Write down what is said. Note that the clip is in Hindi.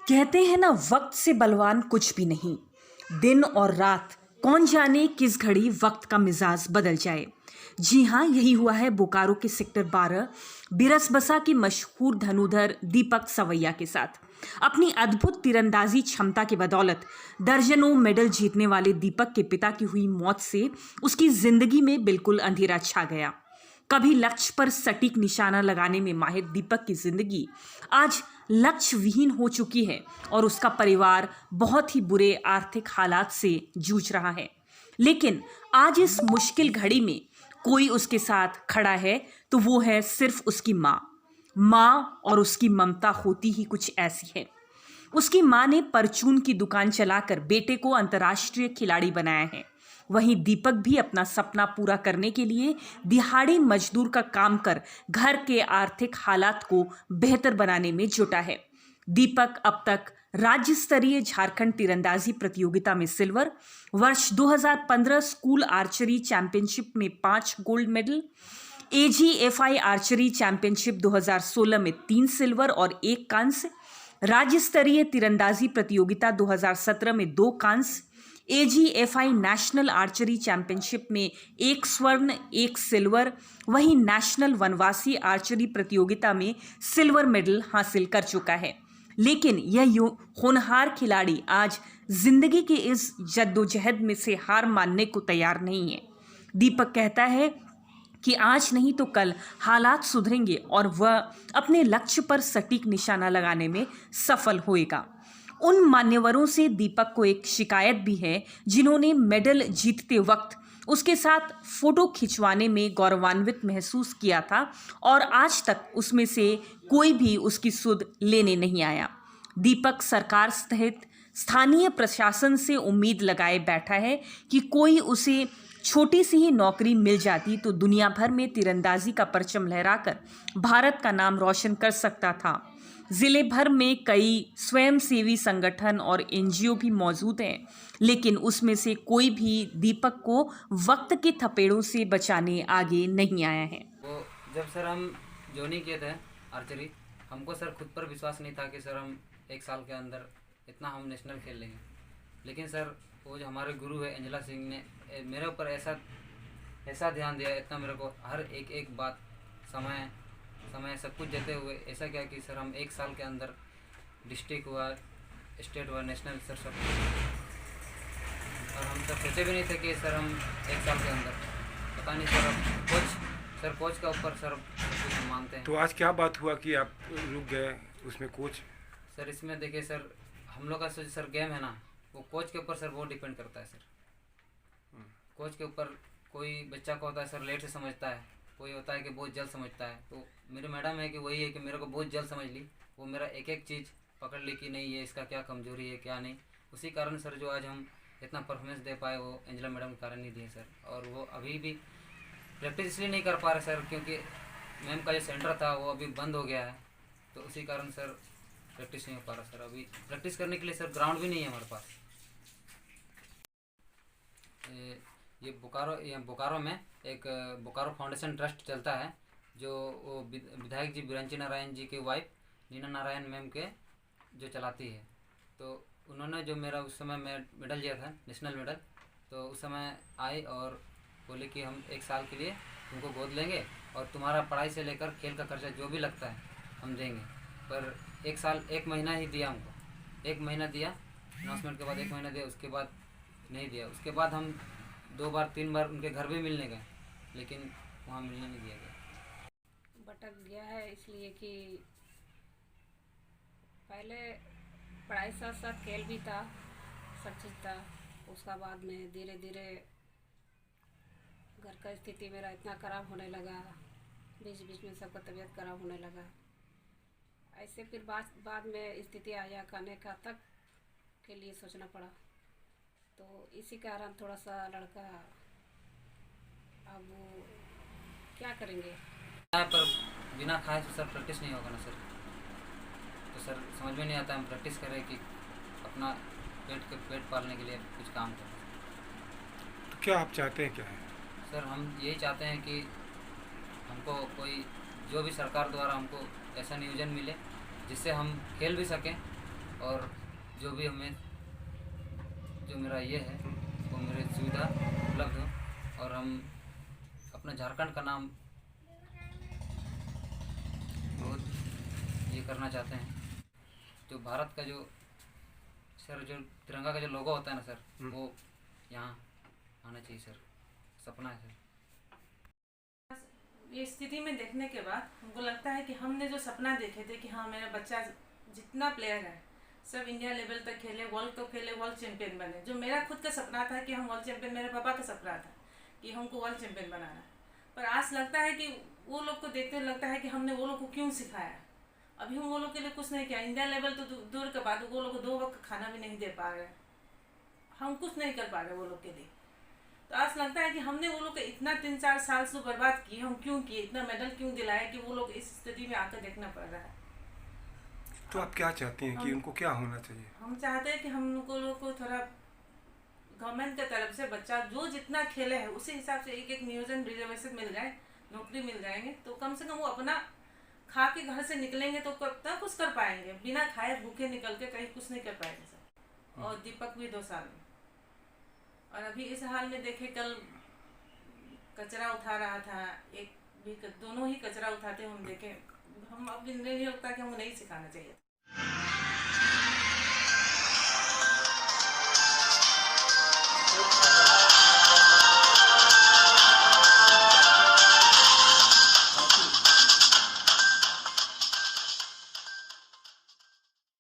कहते हैं ना, वक्त से बलवान कुछ भी नहीं। दिन और रात, कौन जाने किस घड़ी वक्त का मिजाज बदल जाए। जी हाँ, यही हुआ है बोकारो के सेक्टर 12 बिरसबसा के मशहूर धनुधर दीपक सवैया के साथ। अपनी अद्भुत तीरंदाजी क्षमता की बदौलत दर्जनों मेडल जीतने वाले दीपक के पिता की हुई मौत से उसकी जिंदगी में बिल्कुल अंधेरा छा गया। कभी लक्ष्य पर सटीक निशाना लगाने में माहिर दीपक की जिंदगी आज लक्ष्य विहीन हो चुकी है और उसका परिवार बहुत ही बुरे आर्थिक हालात से जूझ रहा है। लेकिन आज इस मुश्किल घड़ी में कोई उसके साथ खड़ा है तो वो है सिर्फ उसकी माँ और उसकी ममता होती ही कुछ ऐसी है। उसकी माँ ने परचून की दुकान चलाकर बेटे को अंतर्राष्ट्रीय खिलाड़ी बनाया है। वहीं दीपक भी अपना सपना पूरा करने के लिए दिहाड़ी मजदूर का काम कर घर के आर्थिक हालात को बेहतर बनाने में जुटा है। दीपक अब तक राज्य स्तरीय झारखंड तीरंदाजी प्रतियोगिता में सिल्वर, वर्ष 2015 स्कूल आर्चरी चैंपियनशिप में 5 gold medal, AGFI archery championship 2016 में 3 सिल्वर और 1 कांस्य, राज्य स्तरीय तीरंदाजी प्रतियोगिता 2017 में 2 कांस्य, AGFI नेशनल आर्चरी चैंपियनशिप में 1 स्वर्ण 1 सिल्वर, वहीं नेशनल वनवासी आर्चरी प्रतियोगिता में सिल्वर मेडल हासिल कर चुका है। लेकिन यह होनहार खिलाड़ी आज जिंदगी की इस जद्दोजहद में से हार मानने को तैयार नहीं है। दीपक कहता है कि आज नहीं तो कल हालात सुधरेंगे और वह अपने लक्ष्य पर सटीक निशाना लगाने में सफल होएगा। उन मान्यवरों से दीपक को एक शिकायत भी है जिन्होंने मेडल जीतते वक्त उसके साथ फोटो खिंचवाने में गौरवान्वित महसूस किया था और आज तक उसमें से कोई भी उसकी सुध लेने नहीं आया। दीपक सरकार सहित स्थानीय प्रशासन से उम्मीद लगाए बैठा है कि कोई उसे छोटी सी ही नौकरी मिल जाती तो दुनिया भर में तीरंदाजी का परचम लहराकर भारत का नाम रोशन कर सकता था। जिले भर में कई स्वयंसेवी संगठन और NGO भी मौजूद हैं, लेकिन उसमें से कोई भी दीपक को वक्त के थपेड़ों से बचाने आगे नहीं आया है। वो जब सर हम ज्वाइनिंग किए थे आर्चरी, हमको सर खुद पर विश्वास नहीं था कि सर हम 1 साल के अंदर इतना हम नेशनल खेल लेंगे। लेकिन सर वो जो हमारे गुरु है एंजेला सिंह ने मेरे ऊपर ऐसा ध्यान दिया, इतना मेरे को हर एक बात समय सब कुछ देते हुए ऐसा किया कि सर हम 1 साल के अंदर डिस्ट्रिक्ट हुआ, स्टेट हुआ, नेशनल सर सब। और हम सर सोचे भी नहीं थे कि सर हम 1 साल के अंदर, पता नहीं सर कोच का ऊपर सर कुछ हम मानते हैं। तो आज क्या बात हुआ कि आप रुक गए उसमें कोच? सर इसमें देखिए सर, हम लोग का सर गेम है ना, वो कोच के ऊपर सर बहुत डिपेंड करता है सर। कोच के ऊपर कोई बच्चा को होता है सर लेट से समझता है, कोई होता है कि बहुत जल्द समझता है। तो मेरी मैडम है कि वही है कि मेरे को बहुत जल्द समझ ली, वो मेरा एक चीज़ पकड़ ली कि नहीं ये इसका क्या कमजोरी है क्या नहीं। उसी कारण सर जो आज हम इतना परफॉर्मेंस दे पाए वो एंजेला मैडम के कारण ही दिए सर। और वो अभी भी प्रैक्टिस इसलिए नहीं कर पा रहे सर क्योंकि मैम का जो सेंटर था वो अभी बंद हो गया है, तो उसी कारण सर प्रैक्टिस नहीं हो पा रहा सर। अभी प्रैक्टिस करने के लिए सर ग्राउंड भी नहीं है हमारे पास। ये बोकारो में एक बोकारो फाउंडेशन ट्रस्ट चलता है, जो वो विधायक जी बिरंची नारायण जी की वाइफ नीना नारायण मैम के जो चलाती है। तो उन्होंने जो मेरा उस समय मैं मेडल लिया था नेशनल मेडल, तो उस समय आई और बोले कि हम 1 साल के लिए तुमको गोद लेंगे और तुम्हारा पढ़ाई से लेकर खेल का खर्चा जो भी लगता है हम देंगे। पर 1 साल 1 महीना ही दिया हमको, 1 महीना दिया अनाउंसमेंट के बाद, 1 महीना दिया, उसके बाद नहीं दिया। उसके बाद हम 2 बार 3 बार उनके घर भी मिलने गए, लेकिन वहाँ मिलने नहीं दिया गया। भटक गया है इसलिए कि पहले पढ़ाई साथ साथ खेल भी था, सब चीज़ था। उसका बाद में धीरे धीरे घर का स्थिति मेरा इतना ख़राब होने लगा, बीच में सबका तबीयत ख़राब होने लगा। ऐसे फिर बाद में स्थिति आया खाने का तक के लिए सोचना पड़ा, तो इसी कारण थोड़ा सा लड़का अब वो क्या करेंगे। पर बिना खाए तो सर प्रैक्टिस नहीं होगा ना सर, तो सर समझ में नहीं आता हम प्रैक्टिस करें कि अपना पेट पालने के लिए कुछ काम करें। तो क्या आप चाहते हैं क्या है? सर हम यही चाहते हैं कि हमको कोई जो भी सरकार द्वारा हमको ऐसा नियोजन मिले जिससे हम खेल भी सकें और जो भी हमें जो मेरा ये है वो मेरे सुविधा उपलब्ध हो और हम अपने झारखंड का नाम बहुत ये करना चाहते हैं। जो भारत का जो सर जो तिरंगा का जो लोगो होता है ना सर वो यहाँ आना चाहिए सर, सपना है सर। ये स्थिति में देखने के बाद हमको लगता है कि हमने जो सपना देखे थे कि हाँ मेरा बच्चा जितना प्लेयर है सब इंडिया लेवल तक खेले, वर्ल्ड कप खेले, वर्ल्ड चैंपियन बने। जो मेरा खुद का सपना था कि हम वर्ल्ड चैंपियन, मेरे पापा का सपना था कि हमको वर्ल्ड चैंपियन बनाना है। पर आज लगता है कि वो लोग को देखते लगता है कि हमने वो लोग को क्यों सिखाया। अभी हम वो लोग के लिए कुछ नहीं किया। इंडिया लेवल तो दूर के बाद वो लोग को 2 वक्त खाना भी नहीं दे पा रहे, हम कुछ नहीं कर पा रहे वो लोग के लिए। तो आज लगता है कि हमने वो लोग को इतना 3-4 साल से बर्बाद किए, हम क्यों किए, इतना मेडल क्यों दिलाया कि वो लोग इस स्थिति में आकर देखना पड़ रहा है। तो आप क्या चाहती हैं कि उनको क्या होना चाहिए? हम चाहते हैं कि हम लोग को थोड़ा गवर्नमेंट की तरफ से बच्चा जो जितना खेले है उसी हिसाब से एक नियोजन रिजर्वेशन मिल जाए, नौकरी मिल जाएंगे तो कम से कम वो अपना खा के घर से निकलेंगे तो कब तक कुछ कर पाएंगे। बिना खाए भूखे निकल के कहीं कुछ नहीं कर पाएंगे सर। और दीपक भी 2 साल में, और अभी इस हाल में देखे कल कचरा उठा रहा था, एक भी दोनों ही कचरा उठाते हम देखे। हम अब नहीं लगता कि हमको नहीं सिखाना चाहिए।